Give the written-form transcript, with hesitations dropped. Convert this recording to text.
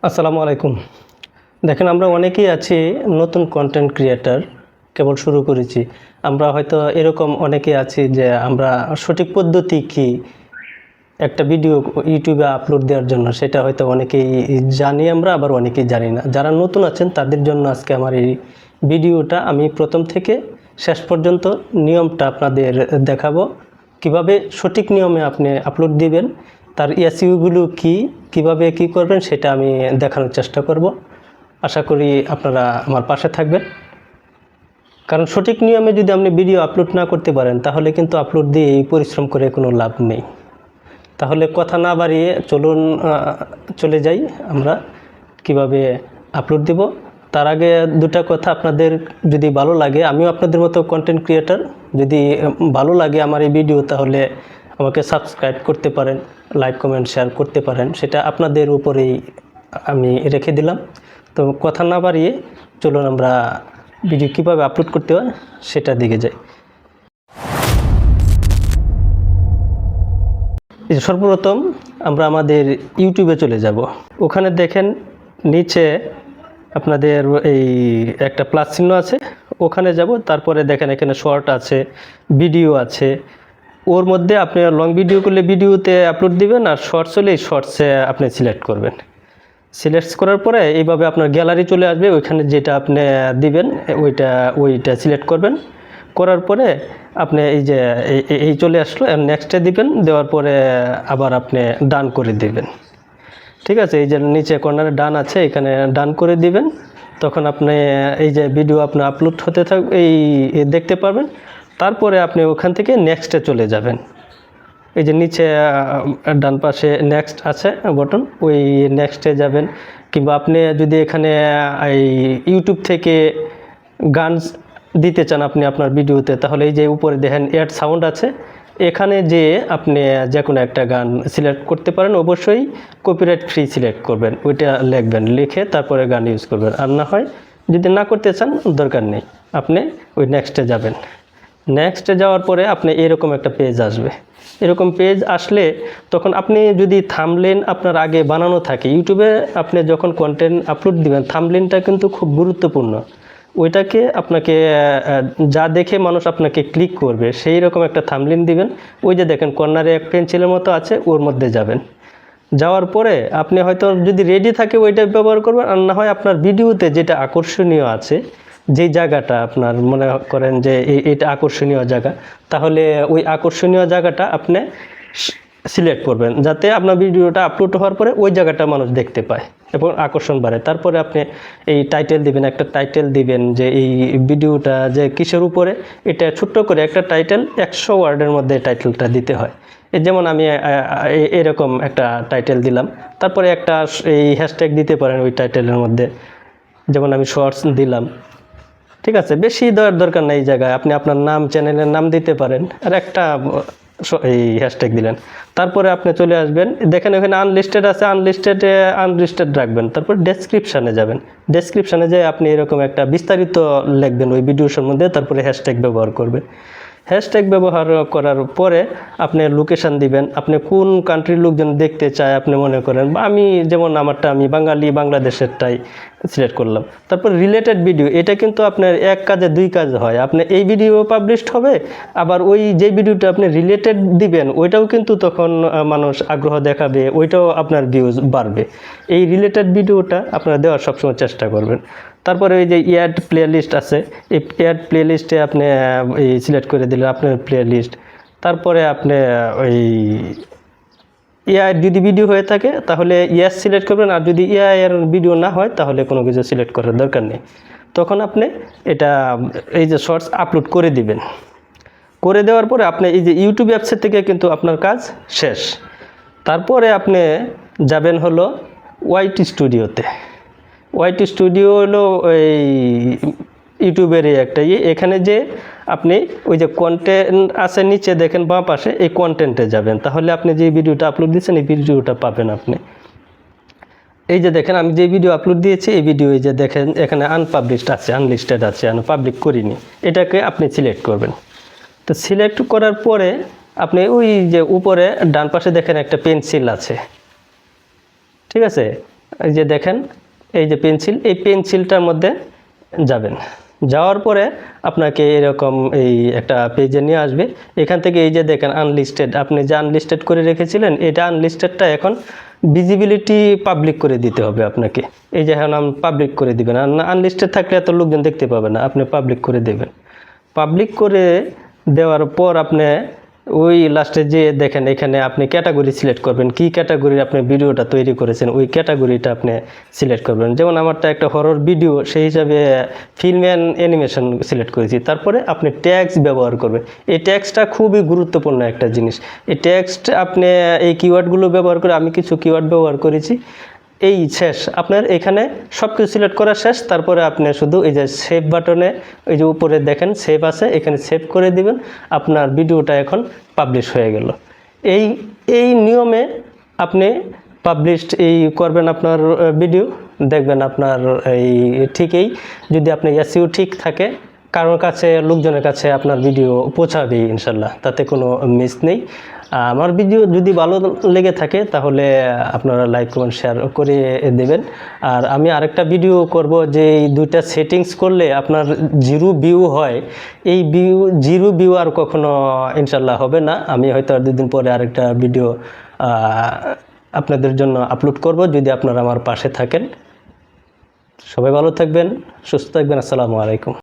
আসসালামু আলাইকুম। দেখেন আমরা অনেকেই আছি নতুন কন্টেন্ট ক্রিয়েটর, কেবল শুরু করেছি। আমরা হয়তো এরকম অনেকেই আছি যে আমরা সঠিক পদ্ধতি কি একটা ভিডিও ইউটিউবে আপলোড দেওয়ার জন্য সেটা হয়তো অনেকেই জানি আমরা, আবার অনেকেই জানি না। যারা নতুন আছেন তাদের জন্য আজকে আমার এই ভিডিওটা আমি প্রথম থেকে শেষ পর্যন্ত নিয়মটা আপনাদের দেখাবো, কিভাবে সঠিক নিয়মে আপনি আপলোড দিবেন, তার এসইওগুলো কিভাবে কি করবেন সেটা আমি দেখানোর চেষ্টা করব। আশা করি আপনারা আমার পাশে থাকবেন, কারণ সঠিক নিয়মে যদি আপনি ভিডিও আপলোড না করতে পারেন তাহলে কিন্তু আপলোড দিয়ে পরিশ্রম করে কোনো লাভ নেই। তাহলে কথা না বাড়িয়ে চলে যাই আমরা কিভাবে আপলোড দেব। তার আগে দুটা কথা, আপনাদের যদি ভালো লাগে, আমিও আপনাদের মতো কন্টেন্ট ক্রিয়েটর, যদি ভালো লাগে আমার এই ভিডিও তাহলে আমাকে সাবস্ক্রাইব করতে পারেন, লাইক কমেন্ট শেয়ার করতে পারেন, সেটা আপনাদের উপরেই আমি রেখে দিলাম। তো কথা না বাড়িয়ে চলুন আমরা ভিডিও কীভাবে আপলোড করতে হয় সেটা দিকে যাই। সর্বপ্রথম আমরা আমাদের ইউটিউবে চলে যাব। ওখানে দেখেন নিচে আপনাদের এই একটা প্লাস চিহ্ন আছে, ওখানে যাব। তারপরে দেখেন এখানে শর্ট আছে, ভিডিও আছে। ওর মধ্যে আপনি লং ভিডিও করলে ভিডিওতে আপলোড দিবেন, আর শর্টস হলে এই শর্টসে আপনি সিলেক্ট করবেন। সিলেক্ট করার পরে এইভাবে আপনার গ্যালারি চলে আসবে, ওইখানে যেটা আপনি দিবেন ওইটা সিলেক্ট করবেন। করার পরে আপনি এই যে এই চলে আসলো, নেক্সটে দিবেন। দেওয়ার পরে আবার আপনি ডান করে দিবেন। ঠিক আছে, এই যে নিচে কর্নারে ডান আছে, এখানে ডান করে দিবেন। তখন আপনি এই যে ভিডিও আপনার আপলোড হতে থাকবে, এই দেখতে পারবেন। তারপরে আপনি ওখান থেকে নেক্সটে চলে যাবেন। এই যে নিচে ডান পাশে নেক্সট আছে বটন, ওই নেক্সটে যাবেন। কিংবা আপনি যদি এখানে এই ইউটিউব থেকে গান দিতে চান আপনি আপনার ভিডিওতে, তাহলে এই যে উপরে দেখেন অ্যাড সাউন্ড আছে, এখানে যে আপনি যে কোনো একটা গান সিলেক্ট করতে পারেন। অবশ্যই কপিরাইট ফ্রি সিলেক্ট করবেন, ওইটা লিখবেন, লিখে তারপরে গান ইউজ করবেন। আর না হয় যদি না করতে চান দরকার নেই, আপনি ওই নেক্সটে যাবেন। নেক্সটে যাওয়ার পরে আপনি এরকম একটা পেজ আসবে। এরকম পেজ আসলে তখন আপনি যদি থাম্বনেল আপনার আগে বানানো থাকে, ইউটিউবে আপনি যখন কন্টেন্ট আপলোড দিবেন থাম্বনেলটা কিন্তু খুব গুরুত্বপূর্ণ। ওইটাকে আপনাকে যা দেখে মানুষ আপনাকে ক্লিক করবে সেই রকম একটা থাম্বনেল দিবেন। ওই যে দেখেন কর্নারে এক পেন্সিলের মতো আছে, ওর মধ্যে যাবেন। যাওয়ার পরে আপনি হয়তো যদি রেডি থাকে ওইটা ব্যবহার করবেন, আর না হয় আপনার ভিডিওতে যেটা আকর্ষণীয় আছে, যেই জায়গাটা আপনার মনে করেন যে এইটা আকর্ষণীয় জায়গা, তাহলে ওই আকর্ষণীয় জায়গাটা আপনি সিলেক্ট করবেন, যাতে আপনার ভিডিওটা আপলোড হওয়ার পরে ওই জায়গাটা মানুষ দেখতে পায় এবং আকর্ষণ বাড়ে। তারপরে আপনি এই টাইটেল দিবেন, একটা টাইটেল দিবেন যে এই ভিডিওটা যে কিসের উপরে, এটা ছোট্ট করে একটা টাইটেল 100 ওয়ার্ডের মধ্যে টাইটেলটা দিতে হয়। এই যেমন আমি এরকম একটা টাইটেল দিলাম, তারপরে একটা এই হ্যাশট্যাগ দিতে পারেন ওই টাইটেলের মধ্যে, যেমন আমি শর্টস দিলাম। ঠিক আছে, বেশি দেওয়ার দরকার নেই। এই জায়গায় আপনি আপনার নাম, চ্যানেলের নাম দিতে পারেন, আর একটা এই হ্যাশট্যাগ দিলেন। তারপরে আপনি চলে আসবেন, দেখেন ওখানে আনলিস্টেড আছে, আনলিস্টেড রাখবেন। তারপর ডেসক্রিপশানে যাবেন। ডেসক্রিপশানে যেয়ে আপনি এরকম একটা বিস্তারিত লিখবেন ওই ভিডিওর সম্বন্ধে, তারপরে হ্যাশট্যাগ ব্যবহার করবেন। হ্যাশট্যাগ ব্যবহার করার পরে আপনি লোকেশান দিবেন, আপনি কোন কান্ট্রির লোকজন দেখতে চায় আপনি মনে করেন, বা আমি যেমন আমারটা আমি বাঙালি, বাংলাদেশেরটাই সিলেক্ট করলাম। তারপর রিলেটেড ভিডিও, এটা কিন্তু আপনার এক কাজে দুই কাজ হয়। আপনি এই ভিডিও পাবলিশড হবে, আবার ওই যে ভিডিওটা আপনি রিলেটেড দিবেন ওইটাও কিন্তু তখন মানুষ আগ্রহ দেখাবে, ওইটাও আপনার ভিউজ বাড়বে। এই রিলেটেড ভিডিওটা আপনারা দেওয়ার সবসময় চেষ্টা করবেন। তারপরে ওই যে অ্যাড প্লে লিস্ট আছে, এই অ্যাড প্লে লিস্টে আপনি এই সিলেক্ট করে দিলেন আপনার প্লে লিস্ট। তারপরে আপনি ওই যদি ভিডিও হয়ে থাকে তাহলে ইয়াস সিলেক্ট করবেন, আর যদি এর ভিডিও না হয় তাহলে কোনো কিছু সিলেক্ট করার দরকার নেই। তখন আপনি এটা এই যে শর্টস আপলোড করে দিবেন। করে দেওয়ার পরে আপনি এই যে ইউটিউব অ্যাপসের থেকে কিন্তু আপনার কাজ শেষ। তারপরে আপনি যাবেন হলো ওয়াইটি স্টুডিওতে। ওয়াইটি স্টুডিও হলো এই ইউটিউবেরই একটা এখানে যে আপনি ওই যে কন্টেন্ট আছে নিচে দেখেন বাঁ পাশে, এই কন্টেন্টে যাবেন। তাহলে আপনি যে ভিডিওটা আপলোড দিয়েছেন এই ভিডিওটা পাবেন আপনি। এই যে দেখেন আমি যে ভিডিও আপলোড দিয়েছি এই ভিডিও, এই যে দেখেন এখানে আনপাবলিশড আছে, আনলিস্টেড আছে, আমি পাবলিক করিনি। এটাকে আপনি সিলেক্ট করবেন। তো সিলেক্ট করার পরে আপনি ওই যে উপরে ডান পাশে দেখেন একটা পেন্সিল আছে, ঠিক আছে, এই যে দেখেন এই যে পেন্সিল, এই পেন্সিলটার মধ্যে যাবেন, যাওয়ার পরে আপনাকে এরকম এই একটা পেজে নিয়ে আসবে। এখান থেকে এই যে দেখেন আনলিস্টেড, আপনি যে আনলিস্টেড করে রেখেছিলেন এটা আনলিস্টেডটা এখন ভিজিবিলিটি পাবলিক করে দিতে হবে আপনাকে। এই যে এখন আমি পাবলিক করে দিবেন, আনলিস্টেড থাকলে এত লোকজন দেখতে পাবে না, আপনি পাবলিক করে দেবেন। পাবলিক করে দেওয়ার পর আপনি ওই লাস্টে যে দেখেন এখানে আপনি ক্যাটাগরি সিলেক্ট করবেন, কি ক্যাটাগরির আপনি ভিডিওটা তৈরি করেছেন ওই ক্যাটাগরিটা আপনি সিলেক্ট করবেন। যেমন আমারটা একটা হরর ভিডিও, সেই হিসাবে ফিল্ম অ্যান্ড অ্যানিমেশন সিলেক্ট করেছি। তারপরে আপনি ট্যাগস ব্যবহার করবেন। এই ট্যাগসটা খুবই গুরুত্বপূর্ণ একটা জিনিস। এই ট্যাগসট আপনি এই কিওয়ার্ডগুলো ব্যবহার করে, আমি কিছু কিওয়ার্ড ব্যবহার করেছি। এই শেষ, আপনার এখানে সব কিছু সিলেক্ট করা শেষ। তারপরে আপনি শুধু এই যে সেভ বাটনে, এই যে উপরে দেখেন সেভ আছে, এখানে সেভ করে দিবেন। আপনার ভিডিওটা এখন পাবলিশ হয়ে গেল। এই এই নিয়মে আপনি পাবলিশড এই করবেন আপনার ভিডিও, দেখবেন আপনার এই ঠিকই, যদি আপনি এসইও ঠিক থাকে, কারোর কাছে লোকজনের কাছে আপনার ভিডিও পৌঁছাবেই ইনশাল্লাহ, তাতে কোনো মিস নেই। আমার ভিডিও যদি ভালো লেগে থাকে তাহলে আপনারা লাইক কমেন্ট শেয়ার করে দেবেন। আর আমি আরেকটা ভিডিও করব যে এই দুইটা সেটিংস করলে আপনার জিরো ভিউ হয়, এই জিরো ভিউ আর কখনো ইনশাল্লাহ হবে না। আমি হয়তো আর 2 দিন পরে আরেকটা ভিডিও আপনাদের জন্য আপলোড করব, যদি আপনারা আমার পাশে থাকেন। সবাই ভালো থাকবেন, সুস্থ থাকবেন। আসসালামু আলাইকুম।